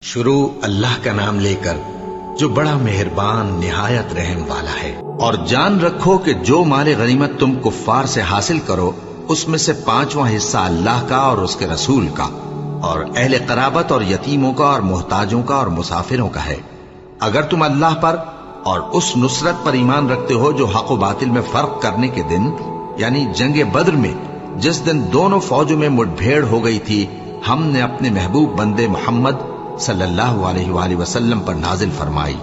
شروع اللہ کا نام لے کر جو بڑا مہربان نہایت رحم والا ہے۔ اور جان رکھو کہ جو مال غنیمت تم کفار سے حاصل کرو اس میں سے 5واں حصہ اللہ کا اور اس کے رسول کا اور اہل قرابت اور یتیموں کا اور محتاجوں کا اور مسافروں کا ہے، اگر تم اللہ پر اور اس نصرت پر ایمان رکھتے ہو جو حق و باطل میں فرق کرنے کے دن یعنی جنگ بدر میں جس دن دونوں فوجوں میں مٹ بھیڑ ہو گئی تھی ہم نے اپنے محبوب بندے محمد صلی اللہ علیہ وآلہ وسلم پر نازل فرمائی،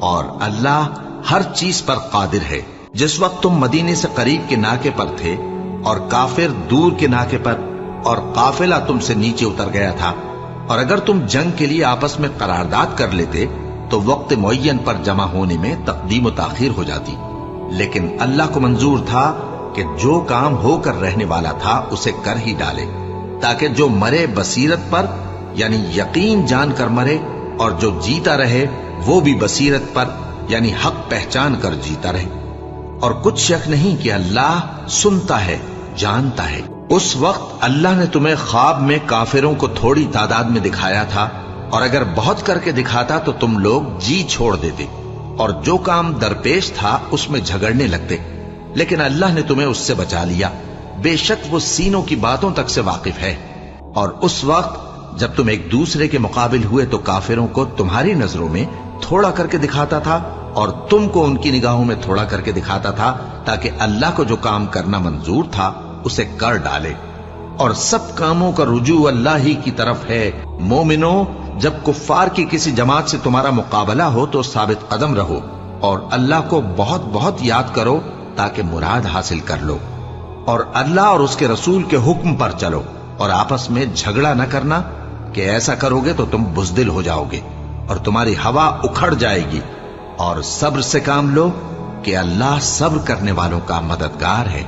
اور اللہ ہر چیز پر قادر ہے۔ جس وقت تم مدینے سے قریب کے ناکے پر تھے اور کافر دور کے ناکے پر اور قافلہ تم سے نیچے اتر گیا تھا، اور اگر تم جنگ کے لیے آپس میں قرارداد کر لیتے تو وقت معین پر جمع ہونے میں تقدیم و تاخیر ہو جاتی، لیکن اللہ کو منظور تھا کہ جو کام ہو کر رہنے والا تھا اسے کر ہی ڈالے، تاکہ جو مرے بصیرت پر یعنی یقین جان کر مرے، اور جو جیتا رہے وہ بھی بصیرت پر یعنی حق پہچان کر جیتا رہے۔ اور کچھ شک نہیں کہ اللہ سنتا ہے، جانتا ہے۔ اس وقت اللہ نے تمہیں خواب میں کافروں کو تھوڑی تعداد میں دکھایا تھا، اور اگر بہت کر کے دکھاتا تو تم لوگ جی چھوڑ دیتے اور جو کام درپیش تھا اس میں جھگڑنے لگتے، لیکن اللہ نے تمہیں اس سے بچا لیا، بے شک وہ سینوں کی باتوں تک سے واقف ہے۔ اور اس وقت جب تم ایک دوسرے کے مقابل ہوئے تو کافروں کو تمہاری نظروں میں تھوڑا کر کے دکھاتا تھا اور تم کو ان کی نگاہوں میں تھوڑا کر کے دکھاتا تھا، تاکہ اللہ کو جو کام کرنا منظور تھا اسے کر ڈالے۔ اور سب کاموں کا رجوع اللہ ہی کی طرف ہے۔ مومنو، جب کفار کی کسی جماعت سے تمہارا مقابلہ ہو تو ثابت قدم رہو اور اللہ کو بہت بہت یاد کرو تاکہ مراد حاصل کر لو، اور اللہ اور اس کے رسول کے حکم پر چلو، اور آپس میں جھگڑا نہ کرنا کہ ایسا کرو گے تو تم بزدل ہو جاؤ گے اور تمہاری ہوا اکھڑ جائے گی، اور صبر سے کام لو کہ اللہ صبر کرنے والوں کا مددگار ہے۔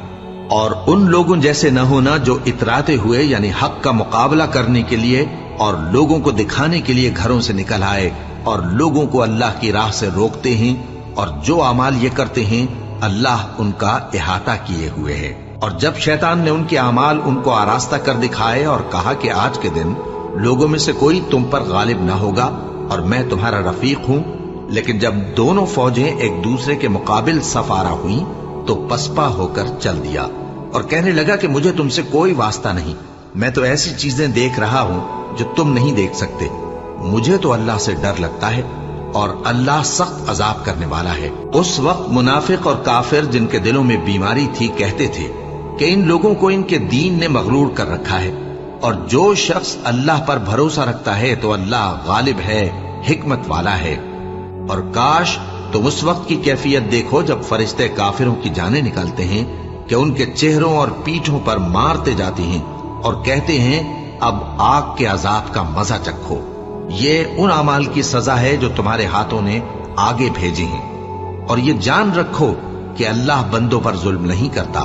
اور ان لوگوں جیسے نہ ہونا جو اتراتے ہوئے یعنی حق کا مقابلہ کرنے کے لیے اور لوگوں کو دکھانے کے لیے گھروں سے نکل آئے اور لوگوں کو اللہ کی راہ سے روکتے ہیں، اور جو اعمال یہ کرتے ہیں اللہ ان کا احاطہ کیے ہوئے ہے۔ اور جب شیطان نے ان کے اعمال ان کو آراستہ کر دکھائے اور کہا کہ آج کے دن لوگوں میں سے کوئی تم پر غالب نہ ہوگا اور میں تمہارا رفیق ہوں، لیکن جب دونوں فوجیں ایک دوسرے کے مقابل صف آرا ہوئیں تو پسپا ہو کر چل دیا اور کہنے لگا کہ مجھے تم سے کوئی واسطہ نہیں، میں تو ایسی چیزیں دیکھ رہا ہوں جو تم نہیں دیکھ سکتے، مجھے تو اللہ سے ڈر لگتا ہے اور اللہ سخت عذاب کرنے والا ہے۔ اس وقت منافق اور کافر جن کے دلوں میں بیماری تھی کہتے تھے کہ ان لوگوں کو ان کے دین نے مغرور کر رکھا ہے، اور جو شخص اللہ پر بھروسہ رکھتا ہے تو اللہ غالب ہے، حکمت والا ہے۔ اور کاش تم اس وقت کی کیفیت دیکھو جب فرشتے کافروں کی جانیں نکالتے ہیں کہ ان کے چہروں اور پیٹھوں پر مارتے جاتے ہیں اور کہتے ہیں اب آگ کے عذاب کا مزہ چکھو، یہ ان اعمال کی سزا ہے جو تمہارے ہاتھوں نے آگے بھیجے ہیں۔ اور یہ جان رکھو کہ اللہ بندوں پر ظلم نہیں کرتا،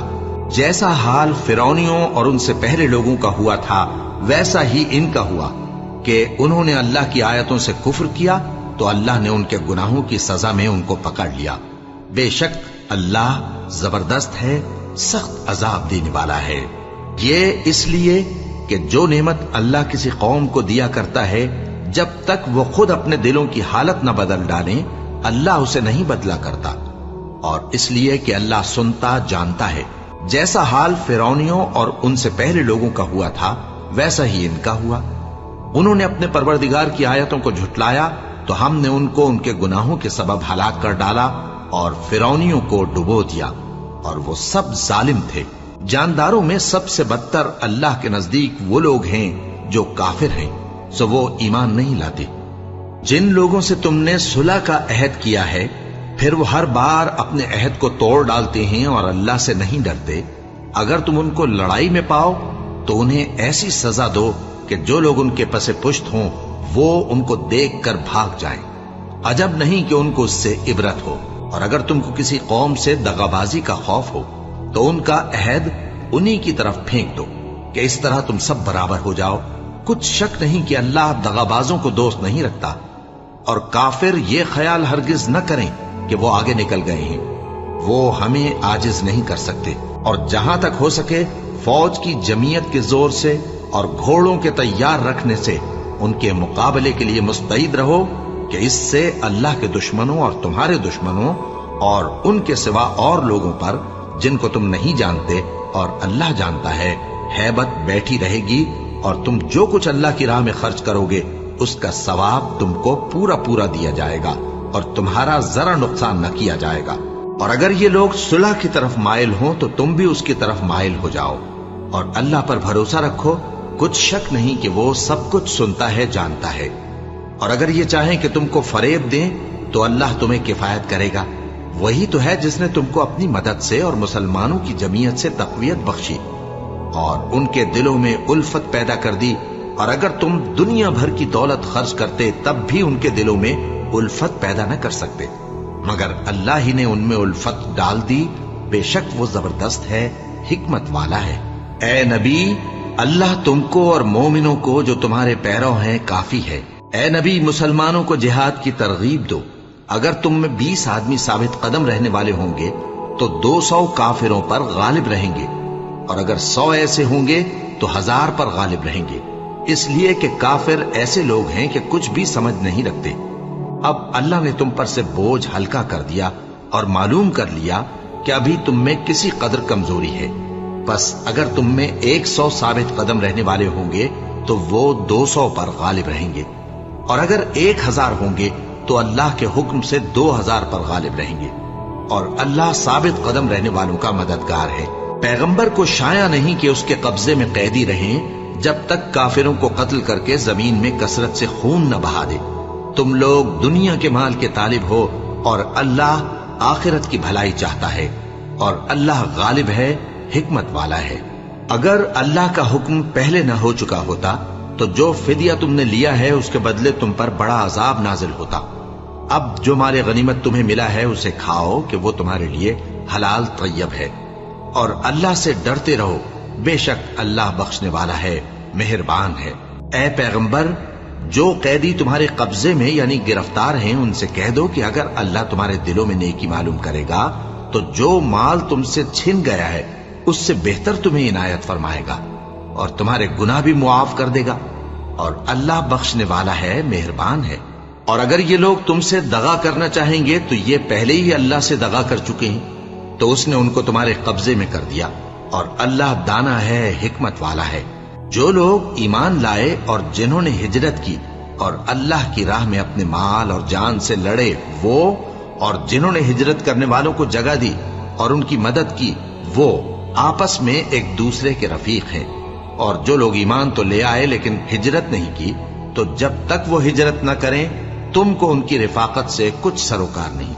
جیسا حال فرعونیوں اور ان سے پہلے لوگوں کا ہوا تھا ویسا ہی ان کا ہوا کہ انہوں نے اللہ کی آیتوں سے کفر کیا تو اللہ نے ان کے گناہوں کی سزا میں ان کو پکڑ لیا۔ بے شک اللہ زبردست ہے، سخت عذاب دینے والا ہے۔ یہ اس لیے کہ جو نعمت اللہ کسی قوم کو دیا کرتا ہے جب تک وہ خود اپنے دلوں کی حالت نہ بدل ڈالیں اللہ اسے نہیں بدلا کرتا، اور اس لیے کہ اللہ سنتا جانتا ہے۔ جیسا حال فرعونیوں اور ان سے پہلے لوگوں کا ہوا تھا ویسا ہی ان کا ہوا۔ انہوں نے اپنے پروردگار کی آیتوں کو جھٹلایا تو ہم نے ان کو ان کے گناہوں کے سبب ہلاک کر ڈالا اور فرعونیوں کو ڈبو دیا، اور وہ سب ظالم تھے۔ جانداروں میں سب سے بدتر اللہ کے نزدیک وہ لوگ ہیں جو کافر ہیں، سو وہ ایمان نہیں لاتے۔ جن لوگوں سے تم نے صلح کا عہد کیا ہے پھر وہ ہر بار اپنے عہد کو توڑ ڈالتے ہیں اور اللہ سے نہیں ڈرتے، اگر تم ان کو لڑائی میں پاؤ تو انہیں ایسی سزا دو کہ جو لوگ ان کے پس پشت ہوں وہ ان کو دیکھ کر بھاگ جائیں، عجب نہیں کہ ان کو اس سے عبرت ہو۔ اور اگر تم کو کسی قوم سے دغابازی کا خوف ہو تو ان کا عہد انہی کی طرف پھینک دو کہ اس طرح تم سب برابر ہو جاؤ۔ کچھ شک نہیں کہ اللہ دغابازوں کو دوست نہیں رکھتا، اور کافر یہ خیال ہرگز نہ کریں کہ وہ آگے نکل گئے ہیں، وہ ہمیں عاجز نہیں کر سکتے۔ اور جہاں تک ہو سکے فوج کی جمعیت کے زور سے اور گھوڑوں کے تیار رکھنے سے ان کے مقابلے کے لیے مستعد رہو کہ اس سے اللہ کے دشمنوں اور تمہارے دشمنوں اور ان کے سوا اور لوگوں پر جن کو تم نہیں جانتے اور اللہ جانتا ہے ہیبت بیٹھی رہے گی، اور تم جو کچھ اللہ کی راہ میں خرچ کرو گے اس کا ثواب تم کو پورا پورا دیا جائے گا اور تمہارا ذرا نقصان نہ کیا جائے گا۔ اور اگر یہ لوگ صلح کی طرف مائل ہوں تو تم بھی اس کی طرف مائل ہو جاؤ، اور اللہ پر بھروسہ رکھو، کچھ شک نہیں کہ وہ سب کچھ سنتا ہے، جانتا ہے۔ اور اگر یہ چاہیں کہ تم کو فریب دیں تو اللہ تمہیں کفایت کرے گا، وہی تو ہے جس نے تم کو اپنی مدد سے اور مسلمانوں کی جمعیت سے تقویت بخشی اور ان کے دلوں میں الفت پیدا کر دی، اور اگر تم دنیا بھر کی دولت خرچ کرتے تب بھی ان کے دلوں میں الفت پیدا نہ کر سکتے، مگر اللہ ہی نے ان میں الفت ڈال دی، بے شک وہ زبردست ہے، حکمت والا ہے۔ اے نبی، اللہ تم کو اور مومنوں کو جو تمہارے پیرو ہیں کافی ہے۔ اے نبی، مسلمانوں کو جہاد کی ترغیب دو۔ اگر تم میں 20 آدمی ثابت قدم رہنے والے ہوں گے تو 200 کافروں پر غالب رہیں گے، اور اگر 100 ایسے ہوں گے تو 1000 پر غالب رہیں گے، اس لیے کہ کافر ایسے لوگ ہیں کہ کچھ بھی سمجھ نہیں رکھتے۔ اب اللہ نے تم پر سے بوجھ ہلکا کر دیا اور معلوم کر لیا کہ ابھی تم میں کسی قدر کمزوری ہے، بس اگر تم میں 100 ثابت قدم رہنے والے ہوں گے تو وہ 200 پر غالب رہیں گے، اور اگر 1000 ہوں گے تو اللہ کے حکم سے 2000 پر غالب رہیں گے، اور اللہ ثابت قدم رہنے والوں کا مددگار ہے۔ پیغمبر کو شایع نہیں کہ اس کے قبضے میں قیدی رہیں جب تک کافروں کو قتل کر کے زمین میں کثرت سے خون نہ بہا دے۔ تم لوگ دنیا کے مال کے طالب ہو اور اللہ آخرت کی بھلائی چاہتا ہے، اور اللہ غالب ہے، حکمت والا ہے۔ اگر اللہ کا حکم پہلے نہ ہو چکا ہوتا تو جو فدیہ تم نے لیا ہے اس کے بدلے تم پر بڑا عذاب نازل ہوتا۔ اب جو مال غنیمت تمہیں ملا ہے اسے کھاؤ کہ وہ تمہارے لیے حلال طیب ہے، اور اللہ سے ڈرتے رہو، بے شک اللہ بخشنے والا ہے، مہربان ہے۔ اے پیغمبر، جو قیدی تمہارے قبضے میں یعنی گرفتار ہیں ان سے کہہ دو کہ اگر اللہ تمہارے دلوں میں نیکی معلوم کرے گا تو جو مال تم سے چھن گیا ہے اس سے بہتر تمہیں عنایت فرمائے گا، اور تمہارے گناہ بھی معاف کر دے گا، اور اللہ بخشنے والا ہے، مہربان ہے۔ اور اگر یہ لوگ تم سے دغا کرنا چاہیں گے تو یہ پہلے ہی اللہ سے دغا کر چکے ہیں، تو اس نے ان کو تمہارے قبضے میں کر دیا، اور اللہ دانا ہے، حکمت والا ہے۔ جو لوگ ایمان لائے اور جنہوں نے ہجرت کی اور اللہ کی راہ میں اپنے مال اور جان سے لڑے، وہ اور جنہوں نے ہجرت کرنے والوں کو جگہ دی اور ان کی مدد کی، وہ آپس میں ایک دوسرے کے رفیق ہیں۔ اور جو لوگ ایمان تو لے آئے لیکن ہجرت نہیں کی، تو جب تک وہ ہجرت نہ کریں تم کو ان کی رفاقت سے کچھ سروکار نہیں،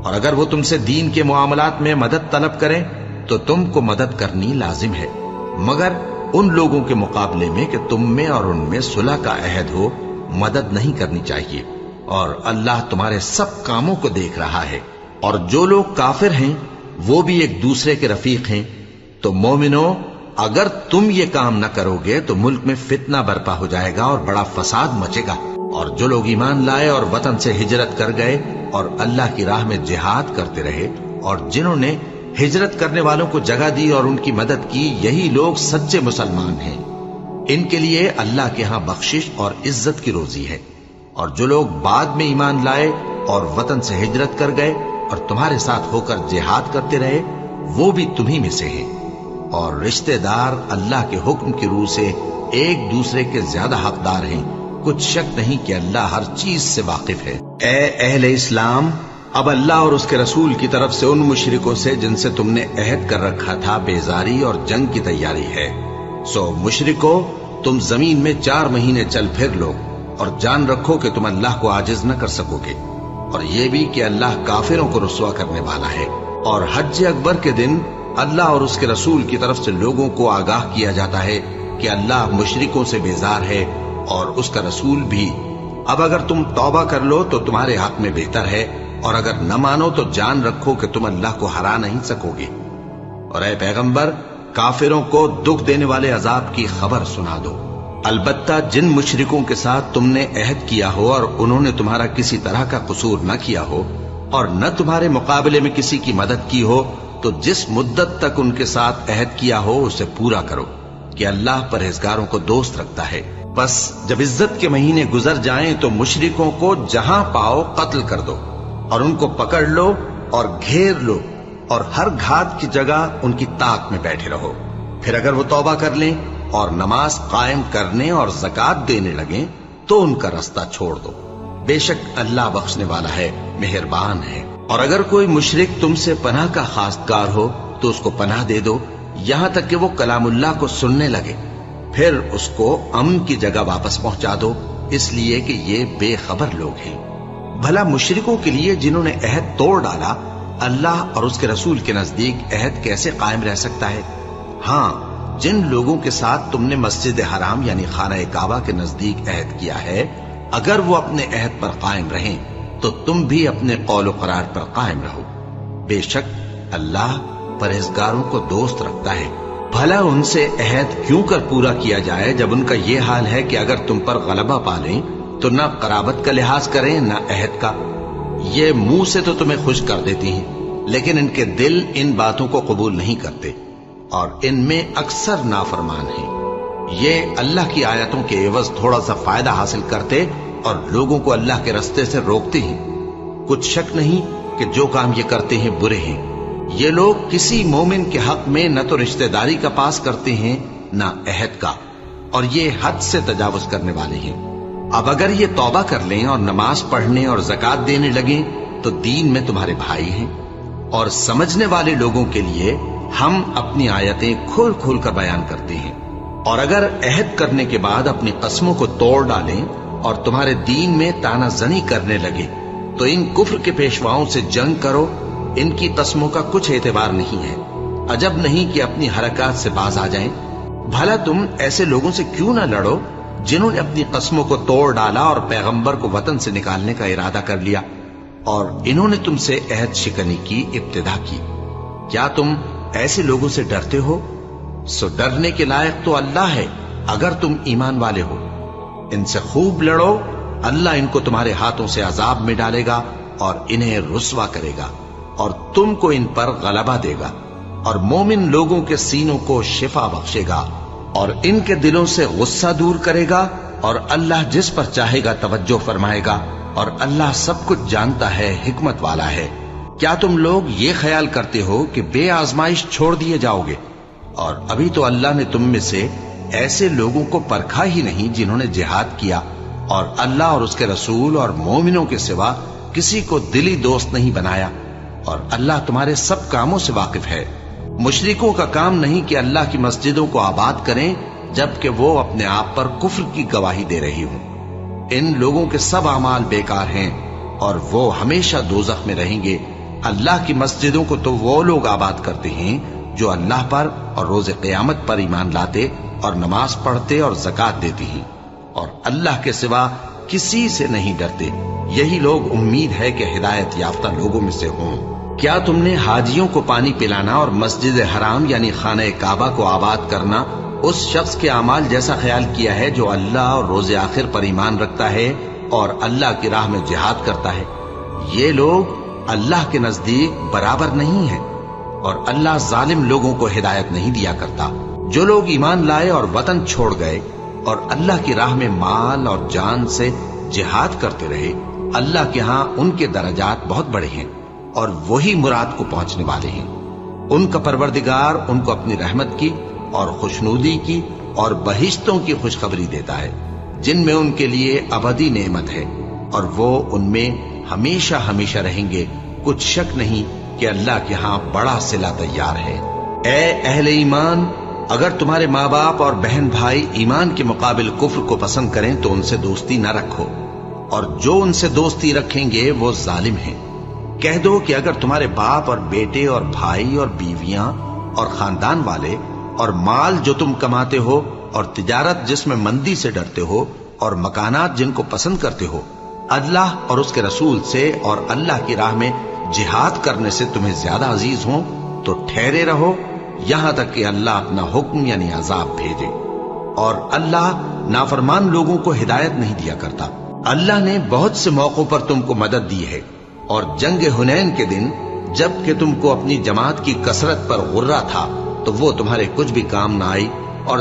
اور اگر وہ تم سے دین کے معاملات میں مدد طلب کریں تو تم کو مدد کرنی لازم ہے، مگر ان لوگوں کے مقابلے میں کہ تم میں اور ان میں صلح کا عہد ہو مدد نہیں کرنی چاہیے، اور اللہ تمہارے سب کاموں کو دیکھ رہا ہے۔ اور جو لوگ کافر ہیں وہ بھی ایک دوسرے کے رفیق ہیں۔ تو مومنو، اگر تم یہ کام نہ کرو گے تو ملک میں فتنہ برپا ہو جائے گا اور بڑا فساد مچے گا۔ اور جو لوگ ایمان لائے اور وطن سے ہجرت کر گئے اور اللہ کی راہ میں جہاد کرتے رہے، اور جنہوں نے ہجرت کرنے والوں کو جگہ دی اور ان کی مدد کی، یہی لوگ سچے مسلمان ہیں۔ ان کے لیے اللہ کے ہاں بخشش اور عزت کی روزی ہے۔ اور جو لوگ بعد میں ایمان لائے اور وطن سے ہجرت کر گئے اور تمہارے ساتھ ہو کر جہاد کرتے رہے، وہ بھی تمہیں میں سے ہیں۔ اور رشتہ دار اللہ کے حکم کی روح سے ایک دوسرے کے زیادہ حقدار ہیں، کچھ شک نہیں کہ اللہ ہر چیز سے واقف ہے۔ اے اہل اسلام، اب اللہ اور اس کے رسول کی طرف سے ان مشرکوں سے جن سے تم نے عہد کر رکھا تھا بیزاری اور جنگ کی تیاری ہے۔ سو مشرکو، تم زمین میں 4 مہینے چل پھر لو، اور جان رکھو کہ تم اللہ کو عاجز نہ کر سکو گے، اور یہ بھی کہ اللہ کافروں کو رسوا کرنے والا ہے۔ اور حج اکبر کے دن اللہ اور اس کے رسول کی طرف سے لوگوں کو آگاہ کیا جاتا ہے کہ اللہ مشرکوں سے بیزار ہے اور اس کا رسول بھی۔ اب اگر تم توبہ کر لو تو تمہارے حق میں بہتر ہے، اور اگر نہ مانو تو جان رکھو کہ تم اللہ کو ہرا نہیں سکو گے۔ اور اے پیغمبر، کافروں کو دکھ دینے والے عذاب کی خبر سنا دو۔ البتہ جن مشرکوں کے ساتھ تم نے عہد کیا ہو اور انہوں نے تمہارا کسی طرح کا قصور نہ کیا ہو اور نہ تمہارے مقابلے میں کسی کی مدد کی ہو، تو جس مدت تک ان کے ساتھ عہد کیا ہو اسے پورا کرو، کہ اللہ پرہیزگاروں کو دوست رکھتا ہے۔ بس جب عزت کے مہینے گزر جائیں تو مشرکوں کو جہاں پاؤ قتل کر دو اور ان کو پکڑ لو اور گھیر لو اور ہر گھات کی جگہ ان کی طاق میں بیٹھے رہو. پھر اگر وہ توبہ کر لیں اور نماز قائم کرنے اور زکات دینے لگیں تو ان کا رستہ چھوڑ دو. بے شک اللہ بخشنے والا ہے، مہربان ہے. اور اگر کوئی مشرک تم سے پناہ کا خواستگار ہو تو اس کو پناہ دے دو یہاں تک کہ وہ کلام اللہ کو سننے لگے، پھر اس کو امن کی جگہ واپس پہنچا دو، اس لیے کہ یہ بے خبر لوگ ہیں. بھلا مشرکوں کے لیے جنہوں نے عہد توڑ ڈالا اللہ اور اس کے رسول کے نزدیک عہد کیسے قائم رہ سکتا ہے؟ ہاں، جن لوگوں کے ساتھ تم نے مسجد حرام یعنی خانہ کعبہ کے نزدیک عہد کیا ہے، اگر وہ اپنے عہد پر قائم رہیں تو تم بھی اپنے قول و قرار پر قائم رہو. بے شک اللہ پرہیزگاروں کو دوست رکھتا ہے. بھلا ان سے عہد کیوں کر پورا کیا جائے جب ان کا یہ حال ہے کہ اگر تم پر غلبہ پالیں تو نہ قرابت کا لحاظ کریں نہ عہد کا. یہ منہ سے تو تمہیں خوش کر دیتی ہیں لیکن ان کے دل ان باتوں کو قبول نہیں کرتے اور ان میں اکثر نافرمان ہیں. یہ اللہ کی آیتوں کے عوض تھوڑا سا فائدہ حاصل کرتے اور لوگوں کو اللہ کے رستے سے روکتے ہیں. کچھ شک نہیں کہ جو کام یہ کرتے ہیں برے ہیں. یہ لوگ کسی مومن کے حق میں نہ تو رشتہ داری کا پاس کرتے ہیں نہ عہد کا، اور یہ حد سے تجاوز کرنے والے ہیں. اب اگر یہ توبہ کر لیں اور نماز پڑھنے اور زکات دینے لگیں تو دین میں تمہارے بھائی ہیں. اور سمجھنے والے لوگوں کے لیے ہم اپنی آیتیں کھول کھول کر بیان کرتے ہیں. اور اگر عہد کرنے کے بعد اپنی قسموں کو توڑ ڈالیں اور تمہارے دین میں تانا زنی کرنے لگے تو ان کفر کے پیشواؤں سے جنگ کرو، ان کی قسموں کا کچھ اعتبار نہیں ہے. عجب نہیں کہ اپنی حرکات سے باز آ جائیں. بھلا تم ایسے لوگوں سے کیوں نہ لڑو جنہوں نے اپنی قسموں کو توڑ ڈالا اور پیغمبر کو وطن سے نکالنے کا ارادہ کر لیا اور انہوں نے تم سے عہد شکنی کی ابتدا کی. کیا تم ایسے لوگوں سے ڈرتے ہو؟ سو ڈرنے کے لائق تو اللہ ہے اگر تم ایمان والے ہو. ان سے خوب لڑو، اللہ ان کو تمہارے ہاتھوں سے عذاب میں ڈالے گا اور انہیں رسوا کرے گا اور تم کو ان پر غلبہ دے گا اور مومن لوگوں کے سینوں کو شفا بخشے گا اور ان کے دلوں سے غصہ دور کرے گا اور اللہ جس پر چاہے گا توجہ فرمائے گا اور اللہ سب کچھ جانتا ہے، حکمت والا ہے. کیا تم لوگ یہ خیال کرتے ہو کہ بے آزمائش چھوڑ دیے جاؤ گے؟ اور ابھی تو اللہ نے تم میں سے ایسے لوگوں کو پرکھا ہی نہیں جنہوں نے جہاد کیا اور اللہ اور اس کے رسول اور مومنوں کے سوا کسی کو دلی دوست نہیں بنایا، اور اللہ تمہارے سب کاموں سے واقف ہے. مشرکوں کا کام نہیں کہ اللہ کی مسجدوں کو آباد کریں جبکہ وہ اپنے آپ پر کفر کی گواہی دے رہی ہوں. ان لوگوں کے سب اعمال بیکار ہیں اور وہ ہمیشہ دوزخ میں رہیں گے. اللہ کی مسجدوں کو تو وہ لوگ آباد کرتے ہیں جو اللہ پر اور روز قیامت پر ایمان لاتے اور نماز پڑھتے اور زکات دیتے ہیں اور اللہ کے سوا کسی سے نہیں ڈرتے. یہی لوگ امید ہے کہ ہدایت یافتہ لوگوں میں سے ہوں. کیا تم نے حاجیوں کو پانی پلانا اور مسجد حرام یعنی خانہ کعبہ کو آباد کرنا اس شخص کے اعمال جیسا خیال کیا ہے جو اللہ اور روز آخر پر ایمان رکھتا ہے اور اللہ کی راہ میں جہاد کرتا ہے؟ یہ لوگ اللہ کے نزدیک برابر نہیں ہیں اور اللہ ظالم لوگوں کو ہدایت نہیں دیا کرتا. جو لوگ ایمان لائے اور وطن چھوڑ گئے اور اللہ کی راہ میں مال اور جان سے جہاد کرتے رہے، اللہ کے ہاں ان کے درجات بہت بڑے ہیں اور وہی مراد کو پہنچنے والے ہیں. ان کا پروردگار ان کو اپنی رحمت کی اور خوشنودی کی اور بہشتوں کی خوشخبری دیتا ہے جن میں ان کے لیے ابدی نعمت ہے اور وہ ان میں ہمیشہ ہمیشہ رہیں گے. کچھ شک نہیں کہ اللہ کے ہاں بڑا صلہ تیار ہے. اے اہل ایمان، اگر تمہارے ماں باپ اور بہن بھائی ایمان کے مقابل کفر کو پسند کریں تو ان سے دوستی نہ رکھو، اور جو ان سے دوستی رکھیں گے وہ ظالم ہیں. کہہ دو کہ اگر تمہارے باپ اور بیٹے اور بھائی اور بیویاں اور خاندان والے اور مال جو تم کماتے ہو اور تجارت جس میں مندی سے ڈرتے ہو اور مکانات جن کو پسند کرتے ہو اللہ اور اس کے رسول سے اور اللہ کی راہ میں جہاد کرنے سے تمہیں زیادہ عزیز ہوں تو ٹھہرے رہو یہاں تک کہ اللہ اپنا حکم یعنی عذاب بھیجے. اور اللہ نافرمان لوگوں کو ہدایت نہیں دیا کرتا. اللہ نے بہت سے موقعوں پر تم کو مدد دی ہے، اور جنگ حنین کے دن جب کہ تم کو اپنی جماعت کی کثرت پر غرہ تھا تو وہ تمہارے کچھ بھی کام نہ آئی اور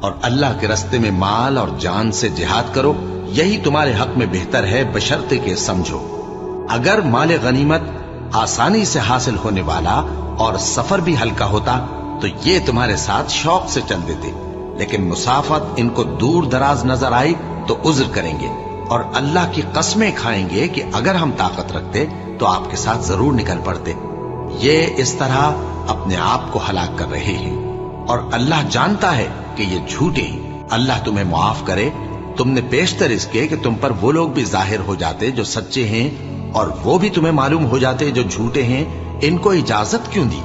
اور اللہ کے راستے میں مال اور جان سے جہاد کرو، یہی تمہارے حق میں بہتر ہے، بشرطے کہ سمجھو۔ اگر مال غنیمت آسانی سے حاصل ہونے والا اور سفر بھی ہلکا ہوتا تو یہ تمہارے ساتھ شوق سے چل دیتے، لیکن مسافت ان کو دور دراز نظر آئی تو عذر کریں گے، اور اللہ کی قسمیں کھائیں گے کہ اگر ہم طاقت رکھتے تو آپ کے ساتھ ضرور نکل پڑتے۔ یہ اس طرح اپنے آپ کو ہلاک کر رہے ہیں، اور اللہ جانتا ہے کہ یہ جھوٹے ہیں۔ اللہ تمہیں معاف کرے، تم نے پیشتر اس کے کہ تم پر وہ لوگ بھی ظاہر ہو جاتے جو سچے ہیں، اور وہ بھی تمہیں معلوم ہو جاتے جو جھوٹے ہیں۔ ان کو اجازت کیوں دی؟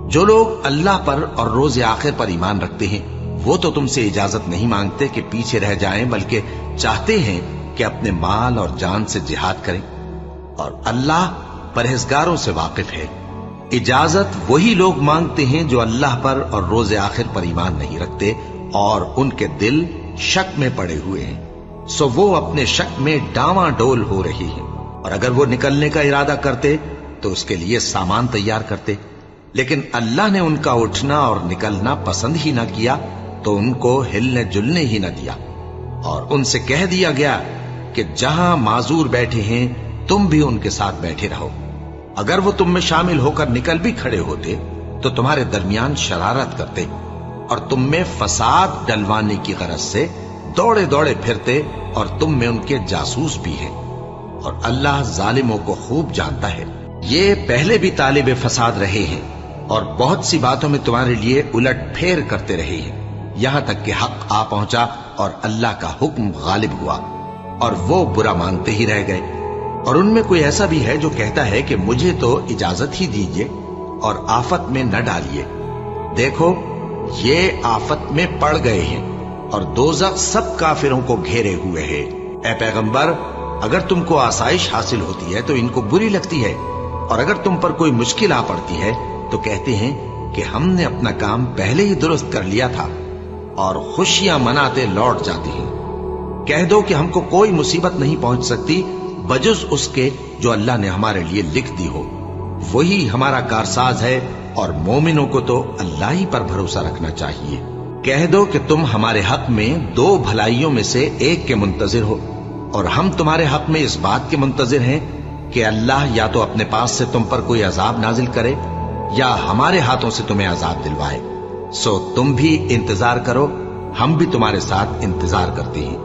جو لوگ اللہ پر اور روز آخر پر ایمان رکھتے ہیں وہ تو تم سے اجازت نہیں مانگتے کہ پیچھے رہ جائیں، بلکہ چاہتے ہیں کہ اپنے مال اور جان سے جہاد کریں، اور اللہ پرہیزگاروں سے واقف ہے۔ اجازت وہی لوگ مانگتے ہیں جو اللہ پر اور روز آخر پر ایمان نہیں رکھتے اور ان کے دل شک میں پڑے ہوئے ہیں، سو وہ اپنے شک میں ڈاواں ڈول ہو رہی ہیں۔ اور اگر وہ نکلنے کا ارادہ کرتے تو اس کے لیے سامان تیار کرتے، لیکن اللہ نے ان کا اٹھنا اور نکلنا پسند ہی نہ کیا تو ان کو ہلنے جلنے ہی نہ دیا، اور ان سے کہہ دیا گیا کہ جہاں معذور بیٹھے ہیں تم بھی ان کے ساتھ بیٹھے رہو۔ اگر وہ تم میں شامل ہو کر نکل بھی کھڑے ہوتے تو تمہارے درمیان شرارت کرتے اور تم میں فساد ڈلوانے کی غرض سے دوڑے دوڑے پھرتے، اور تم میں ان کے جاسوس بھی ہیں، اور اللہ ظالموں کو خوب جانتا ہے۔ یہ پہلے بھی طالب فساد رہے ہیں اور بہت سی باتوں میں تمہارے لیے الٹ پھیر کرتے رہے ہیں، یہاں تک کہ حق آ پہنچا اور اللہ کا حکم غالب ہوا، اور وہ برا مانتے ہی رہ گئے۔ اور ان میں کوئی ایسا بھی ہے جو کہتا ہے کہ مجھے تو اجازت ہی دیجیے اور آفت میں نہ ڈالیے۔ دیکھو یہ آفت میں پڑ گئے ہیں اور دوزخ سب کافروں کو گھیرے ہوئے ہے۔ اے پیغمبر، اگر تم کو آسائش حاصل ہوتی ہے تو ان کو بری لگتی ہے، اور اگر تم پر کوئی مشکل آ پڑتی ہے تو کہتے ہیں کہ ہم نے اپنا کام پہلے ہی درست کر لیا تھا، اور خوشیاں مناتے لوٹ جاتی ہیں۔ کہہ دو کہ ہم کو کوئی مصیبت نہیں پہنچ سکتی بجز اس کے جو اللہ نے ہمارے لیے لکھ دی ہو، وہی ہمارا کارساز ہے، اور مومنوں کو تو اللہ ہی پر بھروسہ رکھنا چاہیے۔ کہہ دو کہ تم ہمارے حق میں دو بھلائیوں میں سے ایک کے منتظر ہو، اور ہم تمہارے حق میں اس بات کے منتظر ہیں کہ اللہ یا تو اپنے پاس سے تم پر کوئی عذاب نازل کرے یا ہمارے ہاتھوں سے تمہیں عذاب دلوائے، سو تم بھی انتظار کرو، ہم بھی تمہارے ساتھ انتظار کرتے ہیں۔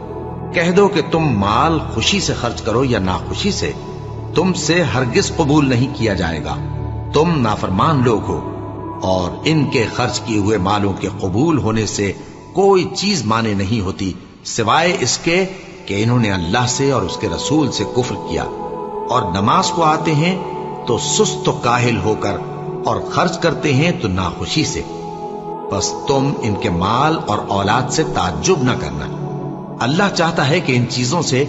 کہہ دو کہ تم مال خوشی سے خرچ کرو یا ناخوشی سے، تم سے ہرگز قبول نہیں کیا جائے گا، تم نافرمان لوگ ہو، اور ان کے خرچ کیے ہوئے مالوں کے قبول ہونے سے کوئی چیز مانے نہیں ہوتی سوائے اس کے کہ انہوں نے اللہ سے اور اس کے رسول سے کفر کیا، اور نماز کو آتے ہیں تو سست و کاہل ہو کر، اور خرچ کرتے ہیں تو ناخوشی سے۔ بس تم ان کے مال اور اولاد سے تعجب نہ کرنا، اللہ چاہتا ہے کہ ان چیزوں سے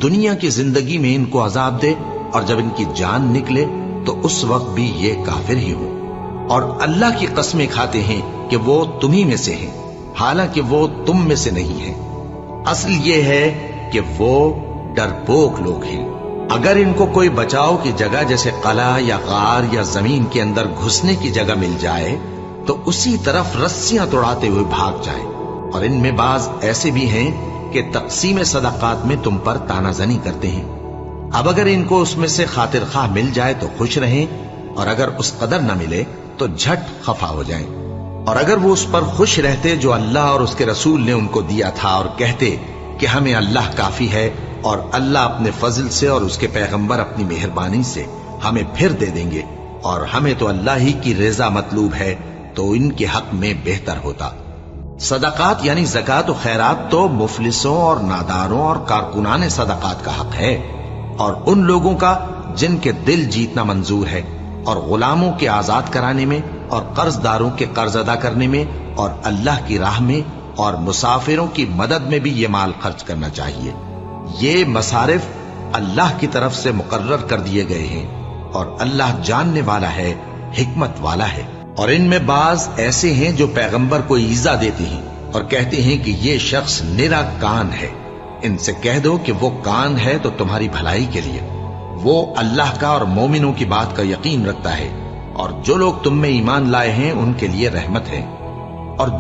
دنیا کی زندگی میں ان کو عذاب دے، اور جب ان کی جان نکلے تو اس وقت بھی یہ کافر ہی ہو، اور اللہ کی قسمیں کھاتے ہیں کہ وہ تمہیں میں سے ہیں، حالانکہ وہ تم میں سے نہیں ہیں۔ اصل یہ ہے کہ وہ ڈرپوک لوگ ہیں۔ اگر ان کو کوئی بچاؤ کی جگہ جیسے قلعہ یا غار یا زمین کے اندر گھسنے کی جگہ مل جائے تو اسی طرف رسیاں توڑاتے ہوئے بھاگ جائیں، اور ان میں بعض ایسے بھی ہیں کہ تقسیم صدقات میں تم پر تانا زنی کرتے ہیں۔ اب اگر ان کو اس میں سے خاطر خواہ مل جائے تو خوش رہیں، اور اگر اس قدر نہ ملے تو جھٹ خفا ہو جائیں، اور اگر وہ اس پر خوش رہتے جو اللہ اور اس کے رسول نے ان کو دیا تھا، اور کہتے کہ ہمیں اللہ کافی ہے، اور اللہ اپنے فضل سے اور اس کے پیغمبر اپنی مہربانی سے ہمیں پھر دے دیں گے، اور ہمیں تو اللہ ہی کی رضا مطلوب ہے، تو ان کے حق میں بہتر ہوتا۔ صدقات یعنی زکوٰۃ و خیرات تو مفلسوں اور ناداروں اور کارکنان صدقات کا حق ہے، اور ان لوگوں کا جن کے دل جیتنا منظور ہے، اور غلاموں کے آزاد کرانے میں، اور قرض داروں کے قرض ادا کرنے میں، اور اللہ کی راہ میں اور مسافروں کی مدد میں بھی یہ مال خرچ کرنا چاہیے۔ یہ مصارف اللہ کی طرف سے مقرر کر دیے گئے ہیں، اور اللہ جاننے والا ہے، حکمت والا ہے۔ اور ان میں بعض ایسے ہیں جو پیغمبر کو ایذا دیتے ہیں اور کہتے ہیں کہ یہ شخص نرا کان ہے۔ ان سے کہہ دو کہ وہ کان ہے تو تمہاری بھلائی کے لیے، وہ اللہ کا اور مومنوں کی بات کا یقین رکھتا ہے، اور جو لوگ تم میں ایمان لائے ہیں ان کے لیے رحمت ہے۔ اور